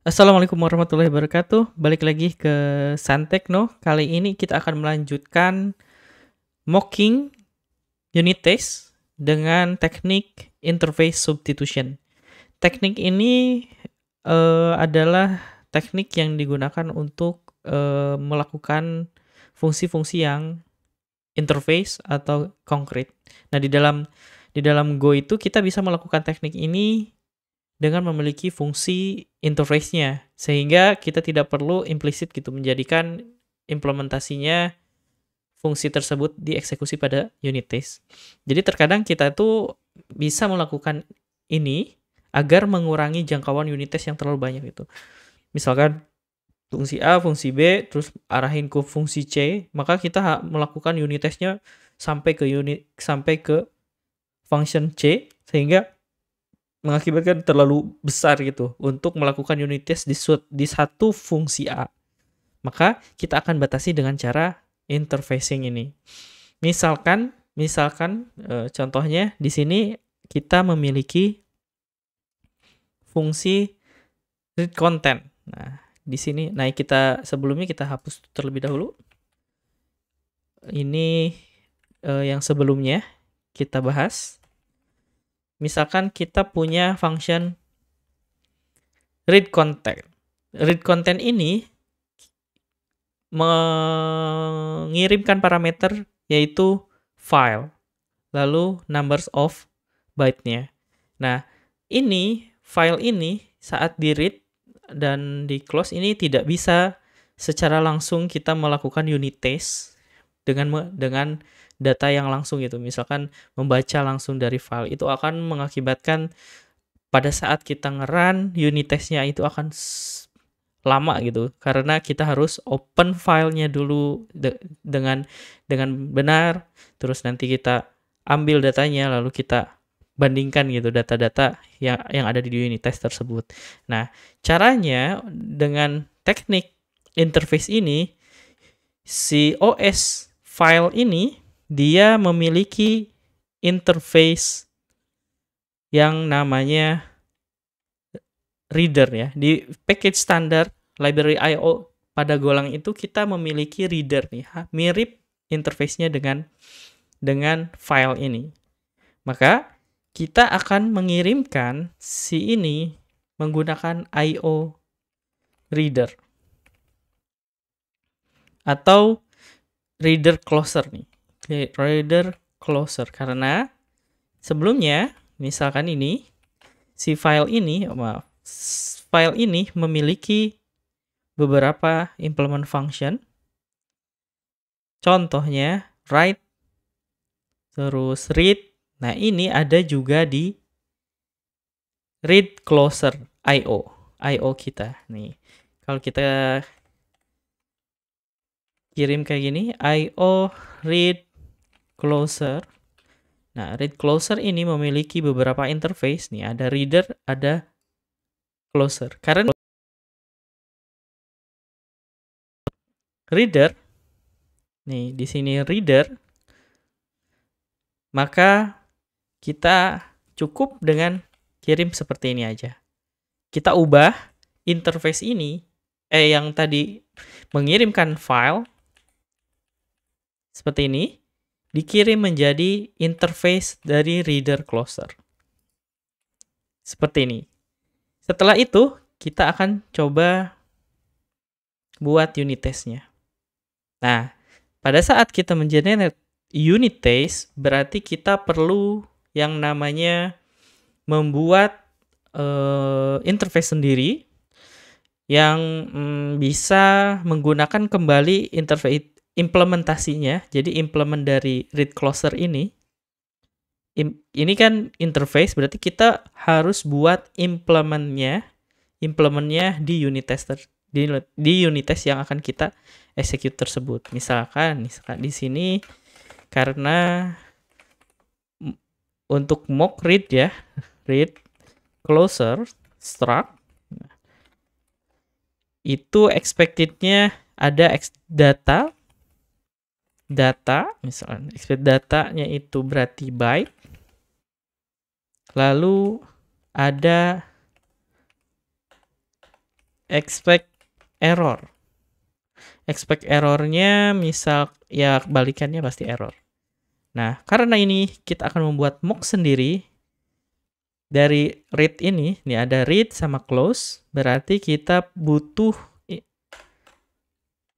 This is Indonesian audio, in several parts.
Assalamualaikum warahmatullahi wabarakatuh. Balik lagi ke Santekno. Kali ini kita akan melanjutkan mocking unit test dengan teknik interface substitution. Teknik ini adalah teknik yang digunakan untuk melakukan fungsi-fungsi yang interface atau konkret. Nah, di dalam Go itu kita bisa melakukan teknik ini dengan memiliki fungsi interface-nya, sehingga kita tidak perlu implisit gitu menjadikan implementasinya fungsi tersebut dieksekusi pada unit test. Jadi terkadang kita tuh bisa melakukan ini agar mengurangi jangkauan unit test yang terlalu banyak gitu. Misalkan fungsi A, fungsi B, terus arahin ke fungsi C, maka kita melakukan unit test-nya sampai ke function C, sehingga mengakibatkan terlalu besar gitu untuk melakukan unit test di satu fungsi A. Maka kita akan batasi dengan cara interfacing ini. Misalkan contohnya di sini kita memiliki fungsi read content. Nah, di sini sebelumnya kita hapus terlebih dahulu. Ini yang sebelumnya kita bahas. Misalkan kita punya function read content. Read content ini mengirimkan parameter yaitu file, lalu numbers of byte-nya. Nah, file ini saat di-read dan di-close ini tidak bisa secara langsung kita melakukan unit test dengan data yang langsung gitu. Misalkan membaca langsung dari file, itu akan mengakibatkan pada saat kita nge-run unit test-nya itu akan lama gitu, karena kita harus open filenya dulu dengan benar, terus nanti kita ambil datanya lalu kita bandingkan gitu data-data yang ada di unit test tersebut. Nah, caranya dengan teknik interface ini, si OS file ini dia memiliki interface yang namanya reader ya. Di package standar library IO pada Golang itu kita memiliki reader nih, mirip interface-nya dengan file ini. Maka kita akan mengirimkan si ini menggunakan IO reader atau reader closer nih. Reader closer karena sebelumnya misalkan si file ini memiliki beberapa implement function. Contohnya write, terus read. Nah, ini ada juga di read closer IO kita. Nih, kalau kita kirim kayak gini, IO read closer. Nah, read closer ini memiliki beberapa interface nih, ada reader, ada closer. Karena reader nih, di sini reader, maka kita cukup dengan kirim seperti ini aja. Kita ubah interface ini yang tadi mengirimkan file seperti ini, dikirim menjadi interface dari reader closer. Seperti ini. Setelah itu, kita akan coba buat unit test-nya. Nah, pada saat kita mengenerate unit test, berarti kita perlu yang namanya membuat interface sendiri yang bisa menggunakan kembali interface implementasinya. Jadi implement dari read closer ini kan interface, berarti kita harus buat implementnya di unit tester, di unit test yang akan kita execute tersebut. Misalkan di sini karena untuk mock read ya, read closer struct itu expected-nya ada data, misalnya expect datanya itu berarti byte, lalu ada expect error. Expect errornya misal ya balikannya pasti error. Nah, karena ini kita akan membuat mock sendiri dari read ini ada read sama close, berarti kita butuh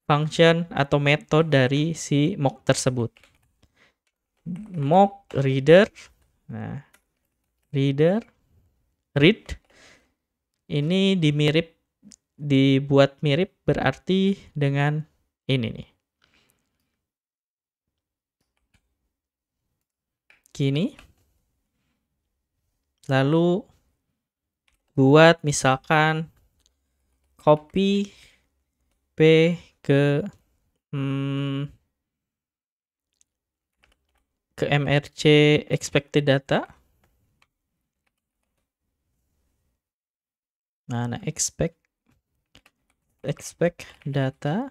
function atau metode dari si mock tersebut. Mock reader, nah reader, read, ini dibuat mirip berarti dengan ini nih. Gini. Lalu buat misalkan copy P ke MRC expected data. Nah, expect data.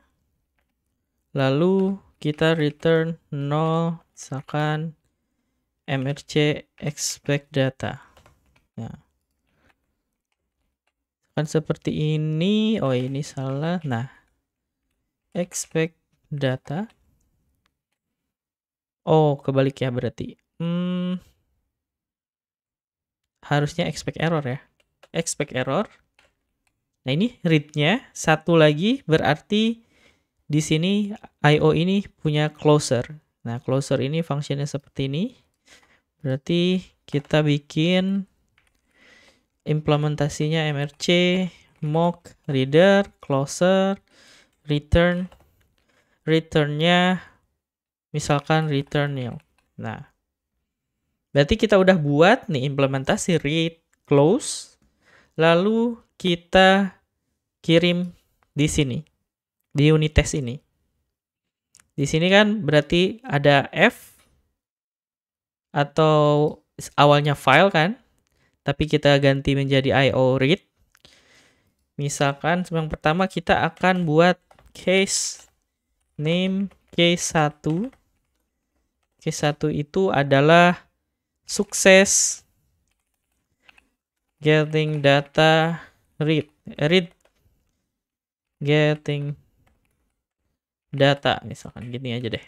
Lalu kita return 0 misalkan MRC expect data. Nah, kan seperti ini. Oh, ini salah. Nah, expect data. Oh, kebalik ya berarti. Harusnya expect error ya. Expect error. Nah, ini read-nya satu lagi berarti di sini IO ini punya closer. Nah, closer ini fungsinya seperti ini. Berarti kita bikin implementasinya MRC mock reader closer return. Returnnya misalkan return nil. Nah, berarti kita udah buat nih implementasi read close. Lalu kita kirim di sini, di unit test ini. Di sini kan berarti ada F atau awalnya file kan, tapi kita ganti menjadi IO read. Misalkan yang pertama kita akan buat case name case 1. Case 1 itu adalah sukses getting data read getting data, misalkan gini aja deh.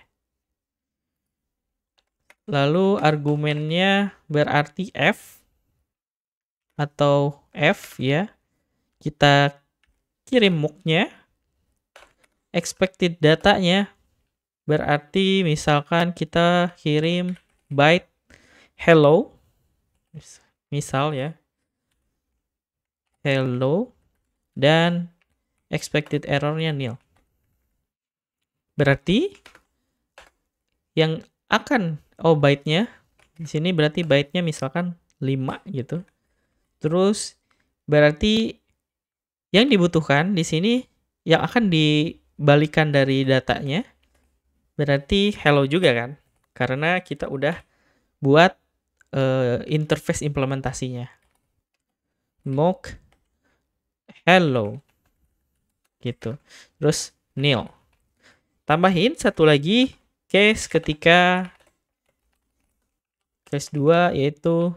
Lalu argumennya berarti F atau F ya. Kita kirim mock-nya. Expected datanya berarti misalkan kita kirim byte hello. Misal ya. Hello dan expected errornya nil. Berarti yang akan byte-nya di sini berarti byte-nya misalkan 5 gitu. Terus berarti yang dibutuhkan di sini yang akan dibalikan dari datanya berarti hello juga kan? Karena kita udah buat interface implementasinya. Mock hello gitu. Terus nil. Tambahin satu lagi case ketika case 2 yaitu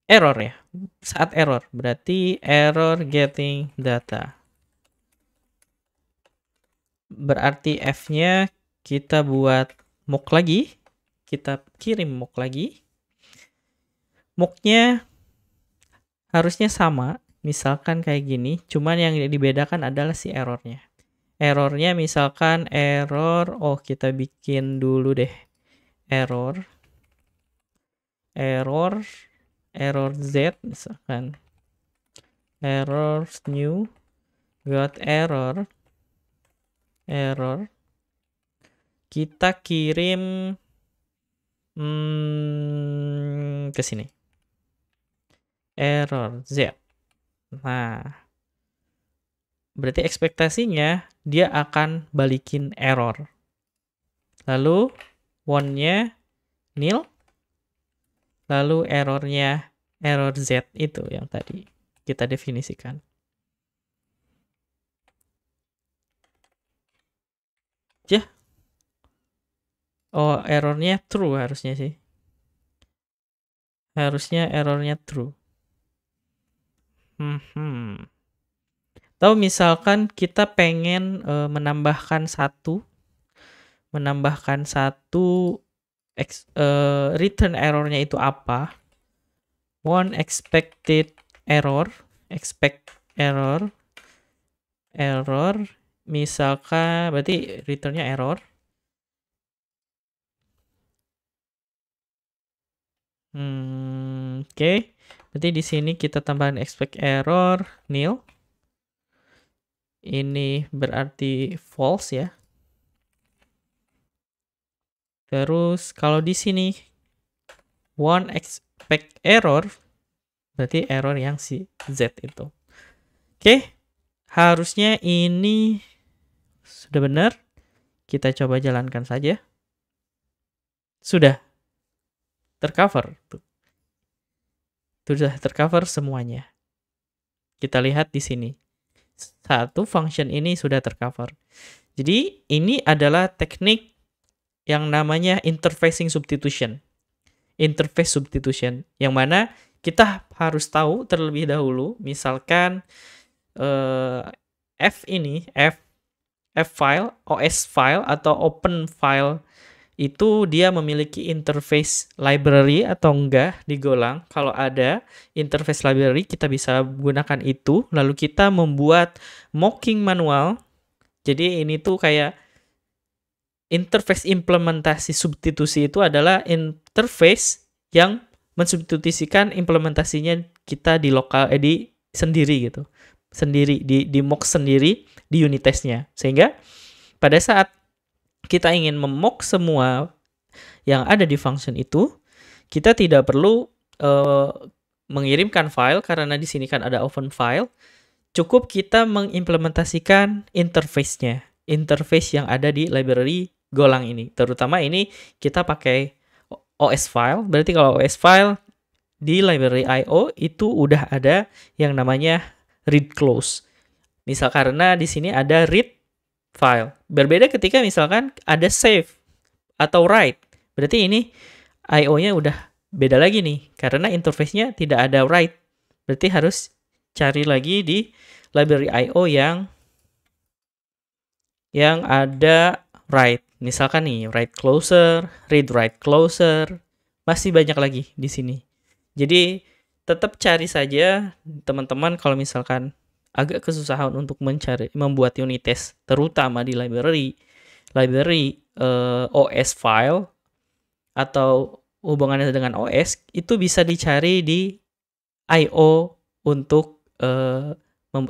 error ya. Saat error berarti error getting data. Berarti F-nya kita buat mock lagi. Kita kirim mock lagi. Mock-nya harusnya sama. Misalkan kayak gini. Cuman yang dibedakan adalah si errornya. Errornya misalkan error. Oh, kita bikin dulu deh. Error Z misalkan. Error new. Got error. Kita kirim ke sini. Error Z. Nah, berarti ekspektasinya dia akan balikin error. Lalu one-nya nil. Lalu errornya error Z itu yang tadi kita definisikan. Ya. Oh, errornya true harusnya sih. Harusnya errornya true. Atau misalkan kita pengen menambahkan satu return errornya itu apa? One expect error, misalkan berarti returnnya error. Oke. Berarti di sini kita tambahin expect error nil. Ini berarti false ya. Terus kalau di sini one expect error, berarti error yang si Z itu. Oke, harusnya ini sudah benar. Kita coba jalankan saja. Sudah tercover. Sudah tercover semuanya. Kita lihat di sini. Satu function ini sudah tercover. Jadi ini adalah teknik yang namanya interfacing substitution. Interface substitution. Yang mana kita harus tahu terlebih dahulu. Misalkan F file, OS file atau open file itu dia memiliki interface library atau enggak di Golang. Kalau ada interface library, kita bisa gunakan itu. Lalu kita membuat mocking manual. Jadi ini tuh kayak interface implementasi substitusi itu adalah interface yang mensubstitusikan implementasinya kita di lokal di sendiri gitu. Sendiri di mock sendiri di unit testnya. Sehingga pada saat kita ingin memock semua yang ada di function itu, kita tidak perlu mengirimkan file karena di sini kan ada open file. Cukup kita mengimplementasikan interface-nya, interface yang ada di library Golang ini. Terutama ini kita pakai OS file. Berarti kalau OS file di library IO itu udah ada yang namanya read close. Misal karena di sini ada read file. Berbeda ketika misalkan ada save atau write. Berarti ini IO-nya udah beda lagi nih. Karena interface-nya tidak ada write. Berarti harus cari lagi di library IO yang ada write. Misalkan nih, write closer, read write closer. Masih banyak lagi di sini. Jadi tetap cari saja teman-teman kalau misalkan agak kesusahan untuk membuat unit test, terutama di library OS file atau hubungannya dengan OS, itu bisa dicari di IO untuk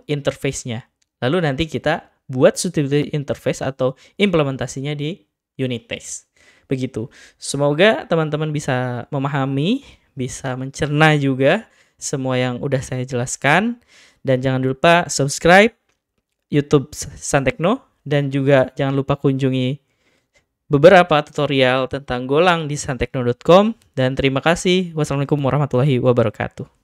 interface-nya. Lalu nanti kita buat substitute interface atau implementasinya di unit test. Begitu. Semoga teman-teman bisa memahami, bisa mencerna juga semua yang udah saya jelaskan. Dan jangan lupa subscribe YouTube Santekno. Dan juga jangan lupa kunjungi beberapa tutorial tentang Golang di santekno.com. Dan terima kasih. Wassalamualaikum warahmatullahi wabarakatuh.